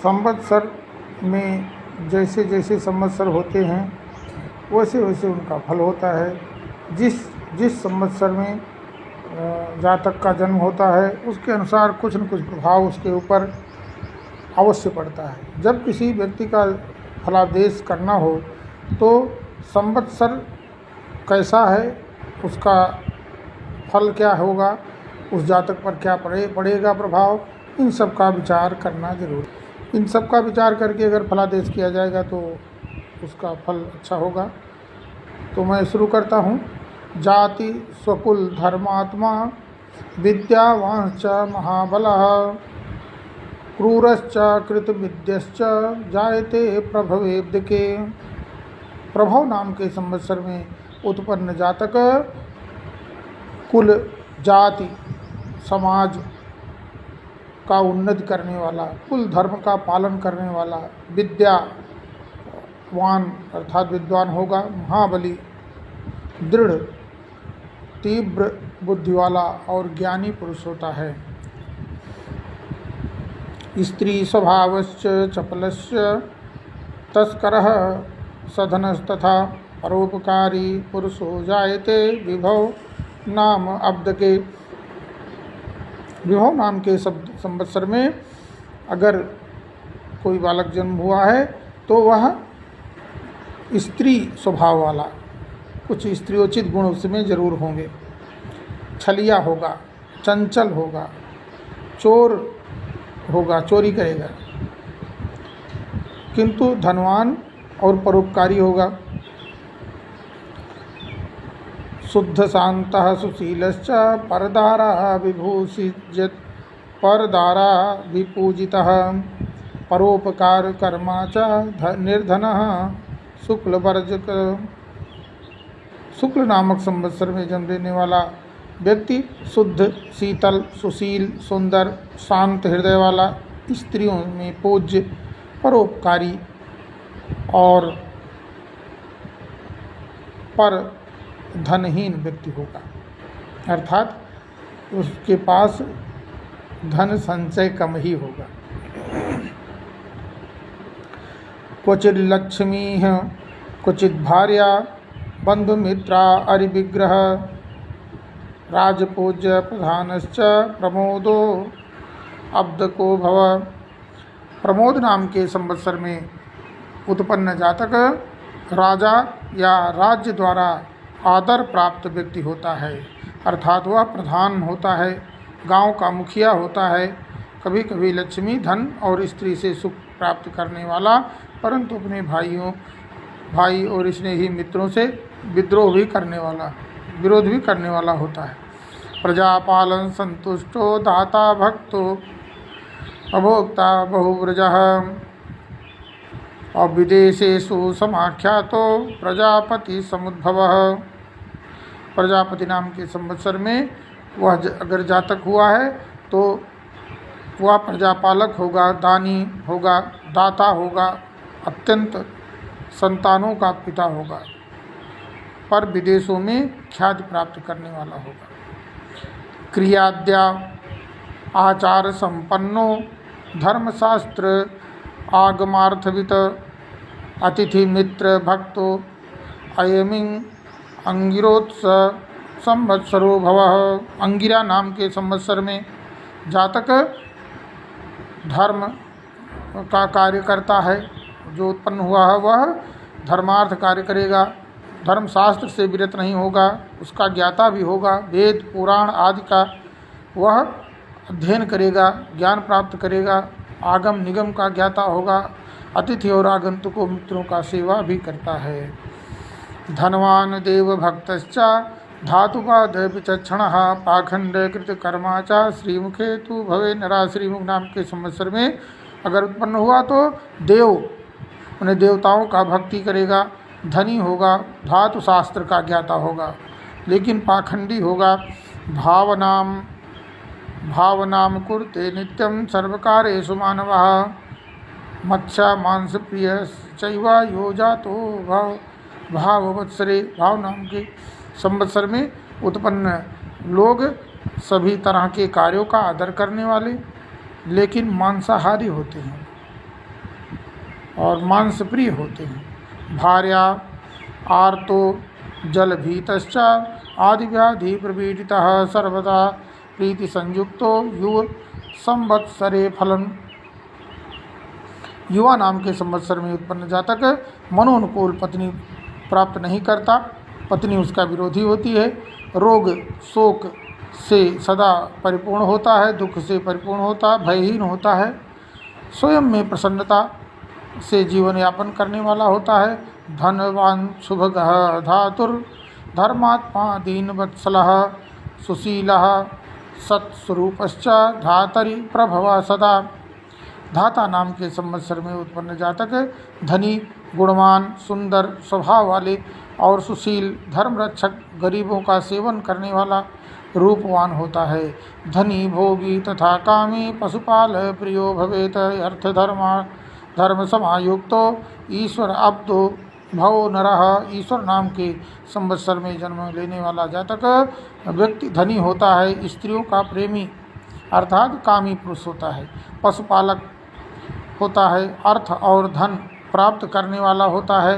संवत्सर में जैसे जैसे संवत्सर होते हैं वैसे वैसे उनका फल होता है। जिस जिस संवत्सर में जातक का जन्म होता है उसके अनुसार कुछ न कुछ प्रभाव उसके ऊपर अवश्य पड़ता है। जब किसी व्यक्ति का फलादेश करना हो तो संवत्सर कैसा है, उसका फल क्या होगा, उस जातक पर क्या पड़ेगा प्रभाव, इन सब का विचार करना जरूरी। इन सब का विचार करके अगर फलादेश किया जाएगा तो उसका फल अच्छा होगा। तो मैं शुरू करता हूँ। जाति स्वकुल धर्मात्मा विद्यावांश्च महाबलः क्रूरश्च कृतविद्यश्च जायते प्रभवेद्यके। प्रभव नाम के संवत्सर में उत्पन्न जातक कुल, जाति, समाज का उन्नति करने वाला, कुल धर्म का पालन करने वाला, विद्यावान अर्थात विद्वान होगा, महाबली, दृढ़ तीव्र बुद्धि वाला और ज्ञानी पुरुष होता है। स्त्री स्वभावश्च चपलश्च तस्करः सधनस्तथा परोपकारी पुरुषो जायते विभव नाम अब्दके। विभव नाम के संवत्सर में अगर कोई बालक जन्म हुआ है तो वह स्त्री स्वभाव वाला, कुछ स्त्रियोचित गुण उसमें जरूर होंगे। छलिया होगा, चंचल होगा, चोर होगा, चोरी करेगा, किंतु धनवान और परोपकारी होगा। शुद्ध शांतः सुशीलश्च परदारा विभूषित परदारा विपूजितः परोपकार कर्मा च निर्धनः शुक्लवर्जक। शुक्ल नामक संवत्सर में जन्म लेने वाला व्यक्ति शुद्ध, शीतल, सुशील, सुंदर, शांत हृदय वाला, स्त्रियों में पूज्य, परोपकारी और पर धनहीन व्यक्ति होगा, अर्थात उसके पास धन संचय कम ही होगा। क्वचित लक्ष्मी क्वचित भार्या बंधुमित्रा अरिविग्रह राजपूज्य प्रधानश्च प्रमोदो अब्दको भव। प्रमोद नाम के संवत्सर में उत्पन्न जातक राजा या राज्य द्वारा आदर प्राप्त व्यक्ति होता है, अर्थात वह प्रधान होता है, गांव का मुखिया होता है, कभी कभी लक्ष्मी, धन और स्त्री से सुख प्राप्त करने वाला, परंतु अपने भाई और स्नेही मित्रों से विद्रोह भी करने वाला, विरोध भी करने वाला होता है। प्रजापालन संतुष्टो दाता भक्तो अभोक्ता बहुव्रजः और विदेशेषु समाख्यातो प्रजापति समुद्भवः। प्रजापति नाम के संवत्सर में वह अगर जातक हुआ है तो वह प्रजापालक होगा, दानी होगा, दाता होगा, अत्यंत संतानों का पिता होगा, पर विदेशों में ख्याति प्राप्त करने वाला होगा। क्रियाद्या आचार संपन्नो धर्मशास्त्र आगमार्थवित अतिथि मित्र भक्तो अयमिंग अंगिरोत्स संवत्सरो भवः। अंगिरा नाम के संवत्सर में जातक धर्म का कार्य करता है, जो उत्पन्न हुआ है वह धर्मार्थ कार्य करेगा, धर्मशास्त्र से विरत नहीं होगा, उसका ज्ञाता भी होगा, वेद पुराण आदि का वह अध्ययन करेगा, ज्ञान प्राप्त करेगा, आगम निगम का ज्ञाता होगा, अतिथि और आगंतुकों मित्रों का सेवा भी करता है। धनवान देव भक्तश्च धातुपाद विचक्षणः पाखंड कृत कर्मा च श्रीमुखे तु भवे नरा। श्रीमुख नाम के संवत्सर में अगर उत्पन्न हुआ तो देव, उन्हें देवताओं का भक्ति करेगा, धनी होगा, धातु शास्त्र का ज्ञाता होगा, लेकिन पाखंडी होगा। भावनाम कुरुते नित्यं सर्वकारेषु मानवः मत्स्य मांस प्रिय चैव यो जातो भाववत्सरे। भाव नाम के संवत्सर में उत्पन्न लोग सभी तरह के कार्यों का आदर करने वाले, लेकिन मांसाहारी होते हैं। और मांस प्रिय होते हैं। भार्या आर्तो जल भीतश्च आदि व्याधि प्रपीडितः सर्वदा प्रीति संयुक्तो युव संवत्सरे फलन। युवा नाम के संवत्सर में उत्पन्न जातक मनोनुकूल पत्नी प्राप्त नहीं करता, पत्नी उसका विरोधी होती है, रोग शोक से सदा परिपूर्ण होता है, दुख से परिपूर्ण होता है, भयहीन होता है, स्वयं में प्रसन्नता से जीवन यापन करने वाला होता है। धनवान शुभगः धातुर धर्मात्मा दीनवत्सलः सुशीलः सत्स्वरूपश्च धातरि प्रभव सदा। धाता नाम के संवत्सर में उत्पन्न जातक धनी, गुणवान, सुंदर स्वभाव वाले और सुशील, धर्मरक्षक, गरीबों का सेवन करने वाला, रूपवान होता है। धनी, भोगी तथा कामी, पशुपाल प्रियो भवेत। अर्थ धर्म समायुक्तो ईश्वर अब्दो भवो नरः। ईश्वर नाम के संवत्सर में जन्म लेने वाला जातक व्यक्ति धनी होता है, स्त्रियों का प्रेमी अर्थात कामी पुरुष होता है, पशुपालक होता है, अर्थ और धन प्राप्त करने वाला होता है,